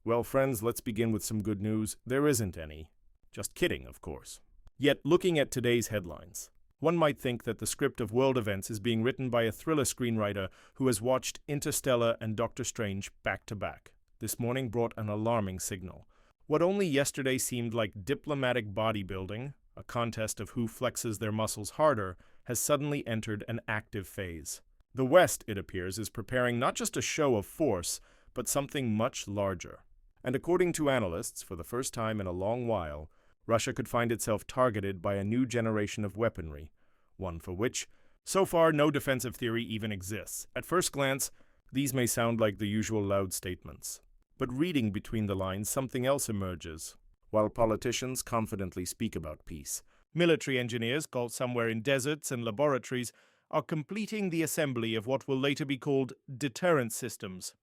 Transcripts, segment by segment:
Well, friends, let's begin with some good news. There isn't any. Just kidding, of course. Yet, looking at today's headlines, one might think that the script of world events is being written by a thriller screenwriter who has watched Interstellar and Doctor Strange back to back. This morning brought an alarming signal. What only yesterday seemed like diplomatic bodybuilding, a contest of who flexes their muscles harder, has suddenly entered an active phase. The West, it appears, is preparing not just a show of force, but something much larger. And according to analysts, for the first time in a long while, Russia could find itself targeted by a new generation of weaponry, one for which, so far, no defensive theory even exists. At first glance, these may sound like the usual loud statements. But reading between the lines, something else emerges. While politicians confidently speak about peace, military engineers, called somewhere in deserts and laboratories, are completing the assembly of what will later be called deterrent systems.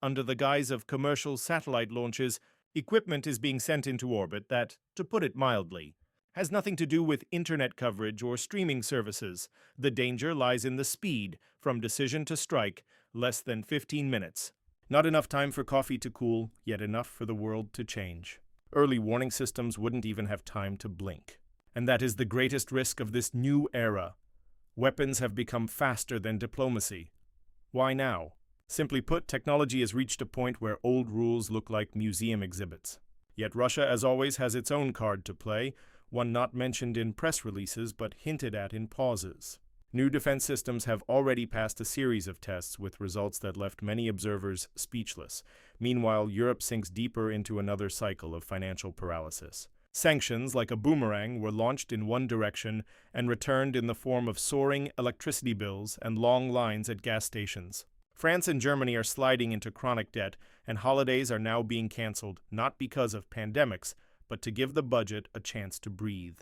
Under the guise of commercial satellite launches, equipment is being sent into orbit that, to put it mildly, has nothing to do with internet coverage or streaming services. The danger lies in the speed, from decision to strike, less than 15 minutes. Not enough time for coffee to cool, yet enough for the world to change. Early warning systems wouldn't even have time to blink. And that is the greatest risk of this new era. Weapons have become faster than diplomacy. Why now? Simply put, technology has reached a point where old rules look like museum exhibits. Yet Russia, as always, has its own card to play, one not mentioned in press releases but hinted at in pauses. New defense systems have already passed a series of tests with results that left many observers speechless. Meanwhile, Europe sinks deeper into another cycle of financial paralysis. Sanctions, like a boomerang, were launched in one direction and returned in the form of soaring electricity bills and long lines at gas stations. France and Germany are sliding into chronic debt, and holidays are now being cancelled, not because of pandemics, but to give the budget a chance to breathe.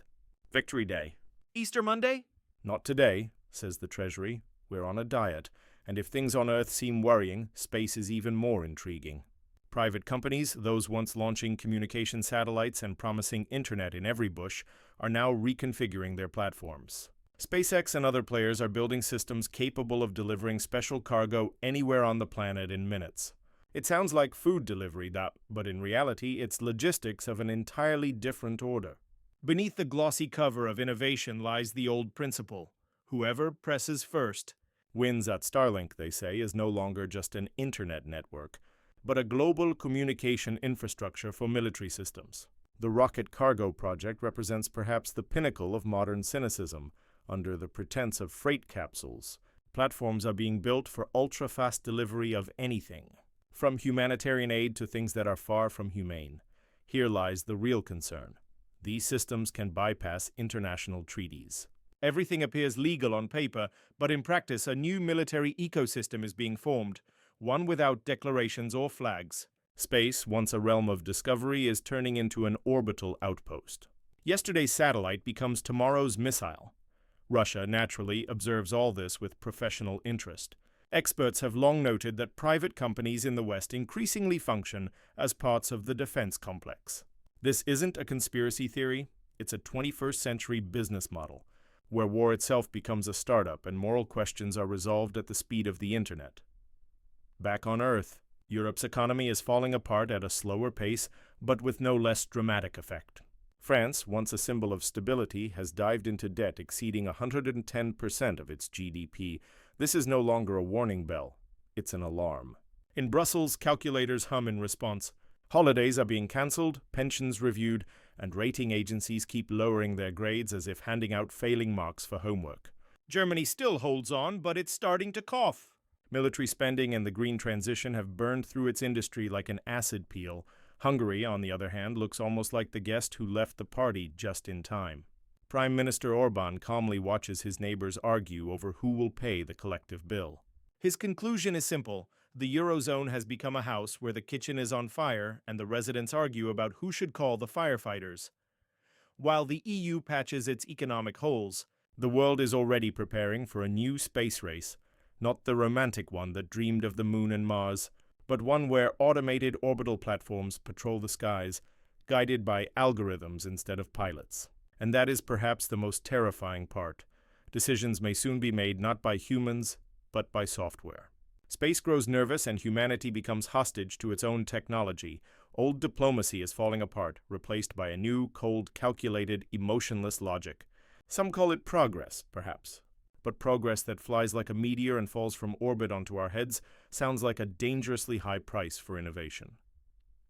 Victory Day. Easter Monday? Not today, says the Treasury. We're on a diet, and if things on Earth seem worrying, space is even more intriguing. Private companies, those once launching communication satellites and promising internet in every bush, are now reconfiguring their platforms. SpaceX and other players are building systems capable of delivering special cargo anywhere on the planet in minutes. It sounds like food delivery, but in reality, it's logistics of an entirely different order. Beneath the glossy cover of innovation lies the old principle: whoever presses first wins. At Starlink, they say, is no longer just an internet network, but a global communication infrastructure for military systems. The rocket cargo project represents perhaps the pinnacle of modern cynicism. Under the pretense of freight capsules, platforms are being built for ultra-fast delivery of anything, from humanitarian aid to things that are far from humane. Here lies the real concern. These systems can bypass international treaties. Everything appears legal on paper, but in practice a new military ecosystem is being formed, one without declarations or flags. Space, once a realm of discovery, is turning into an orbital outpost. Yesterday's satellite becomes tomorrow's missile. Russia, naturally, observes all this with professional interest. Experts have long noted that private companies in the West increasingly function as parts of the defense complex. This isn't a conspiracy theory, it's a 21st century business model, where war itself becomes a startup and moral questions are resolved at the speed of the internet. Back on Earth, Europe's economy is falling apart at a slower pace, but with no less dramatic effect. France, once a symbol of stability, has dived into debt exceeding 110% of its GDP. This is no longer a warning bell, it's an alarm. In Brussels, calculators hum in response. Holidays are being cancelled, pensions reviewed, and rating agencies keep lowering their grades as if handing out failing marks for homework. Germany still holds on, but it's starting to cough. Military spending and the green transition have burned through its industry like an acid peel. Hungary, on the other hand, looks almost like the guest who left the party just in time. Prime Minister Orban calmly watches his neighbors argue over who will pay the collective bill. His conclusion is simple: the Eurozone has become a house where the kitchen is on fire and the residents argue about who should call the firefighters. While the EU patches its economic holes, the world is already preparing for a new space race, not the romantic one that dreamed of the moon and Mars, but one where automated orbital platforms patrol the skies, guided by algorithms instead of pilots. And that is perhaps the most terrifying part. Decisions may soon be made not by humans, but by software. Space grows nervous and humanity becomes hostage to its own technology. Old diplomacy is falling apart, replaced by a new, cold, calculated, emotionless logic. Some call it progress, perhaps. But progress that flies like a meteor and falls from orbit onto our heads sounds like a dangerously high price for innovation.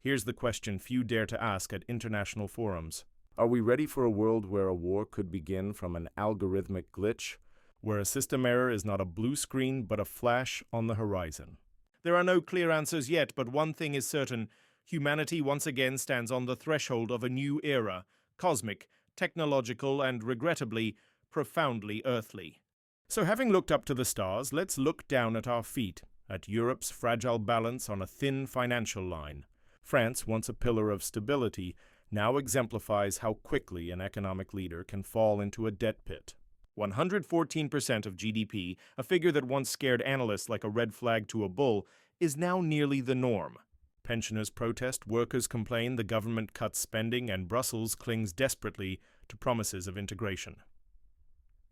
Here's the question few dare to ask at international forums. Are we ready for a world where a war could begin from an algorithmic glitch, where a system error is not a blue screen but a flash on the horizon? There are no clear answers yet, but one thing is certain. Humanity once again stands on the threshold of a new era, cosmic, technological, and regrettably, profoundly earthly. So having looked up to the stars, let's look down at our feet, at Europe's fragile balance on a thin financial line. France, once a pillar of stability, now exemplifies how quickly an economic leader can fall into a debt pit. 114% of GDP, a figure that once scared analysts like a red flag to a bull, is now nearly the norm. Pensioners protest, workers complain, the government cuts spending, and Brussels clings desperately to promises of integration.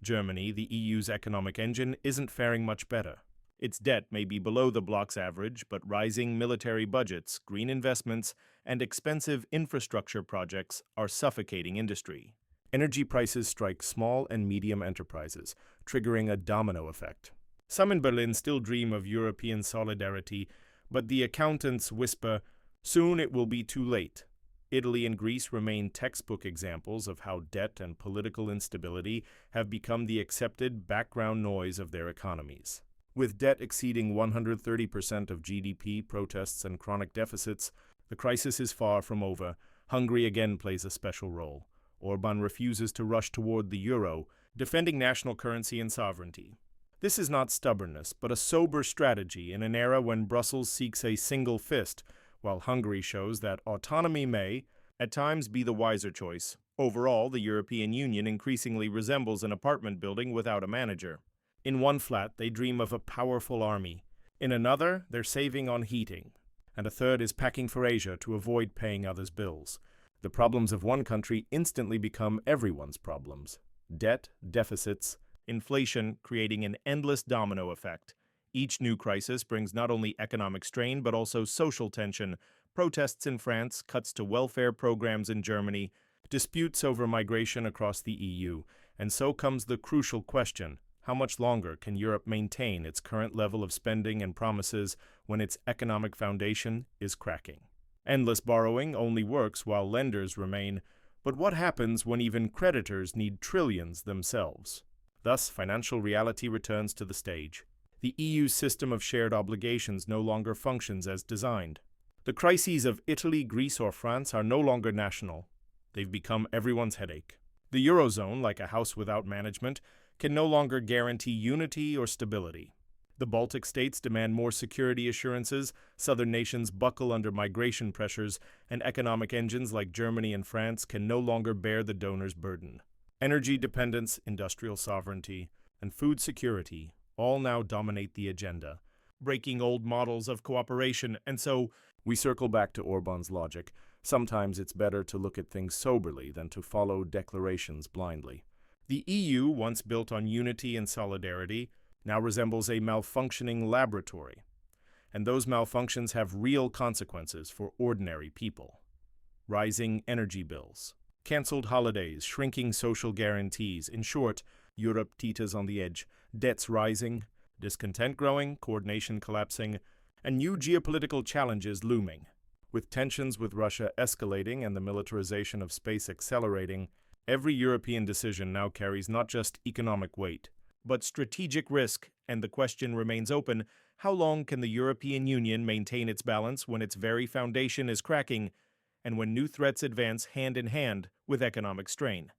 Germany, the EU's economic engine, isn't faring much better. Its debt may be below the bloc's average, but rising military budgets, green investments, and expensive infrastructure projects are suffocating industry. Energy prices strike small and medium enterprises, triggering a domino effect. Some in Berlin still dream of European solidarity, but the accountants whisper, soon it will be too late. Italy and Greece remain textbook examples of how debt and political instability have become the accepted background noise of their economies. With debt exceeding 130% of GDP, protests, and chronic deficits, the crisis is far from over. Hungary again plays a special role. Orban refuses to rush toward the euro, defending national currency and sovereignty. This is not stubbornness, but a sober strategy in an era when Brussels seeks a single fist, while Hungary shows that autonomy may, at times, be the wiser choice. Overall, the European Union increasingly resembles an apartment building without a manager. In one flat, they dream of a powerful army. In another, they're saving on heating. And a third is packing for Asia to avoid paying others' bills. The problems of one country instantly become everyone's problems. Debt, deficits, inflation, creating an endless domino effect. Each new crisis brings not only economic strain but also social tension. Protests in France, cuts to welfare programs in Germany, disputes over migration across the EU. And so comes the crucial question. How much longer can Europe maintain its current level of spending and promises when its economic foundation is cracking? Endless borrowing only works while lenders remain, but what happens when even creditors need trillions themselves? Thus, financial reality returns to the stage. The EU's system of shared obligations no longer functions as designed. The crises of Italy, Greece, or France are no longer national. They've become everyone's headache. The Eurozone, like a house without management, can no longer guarantee unity or stability. The Baltic states demand more security assurances, southern nations buckle under migration pressures, and economic engines like Germany and France can no longer bear the donor's burden. Energy dependence, industrial sovereignty, and food security all now dominate the agenda, breaking old models of cooperation, and so we circle back to Orban's logic. Sometimes it's better to look at things soberly than to follow declarations blindly. The EU, once built on unity and solidarity, now resembles a malfunctioning laboratory, and those malfunctions have real consequences for ordinary people. Rising energy bills, cancelled holidays, shrinking social guarantees. In short, Europe teeters on the edge, debts rising, discontent growing, coordination collapsing, and new geopolitical challenges looming. With tensions with Russia escalating and the militarization of space accelerating, every European decision now carries not just economic weight, but strategic risk, and the question remains open: how long can the European Union maintain its balance when its very foundation is cracking, and when new threats advance hand in hand with economic strain?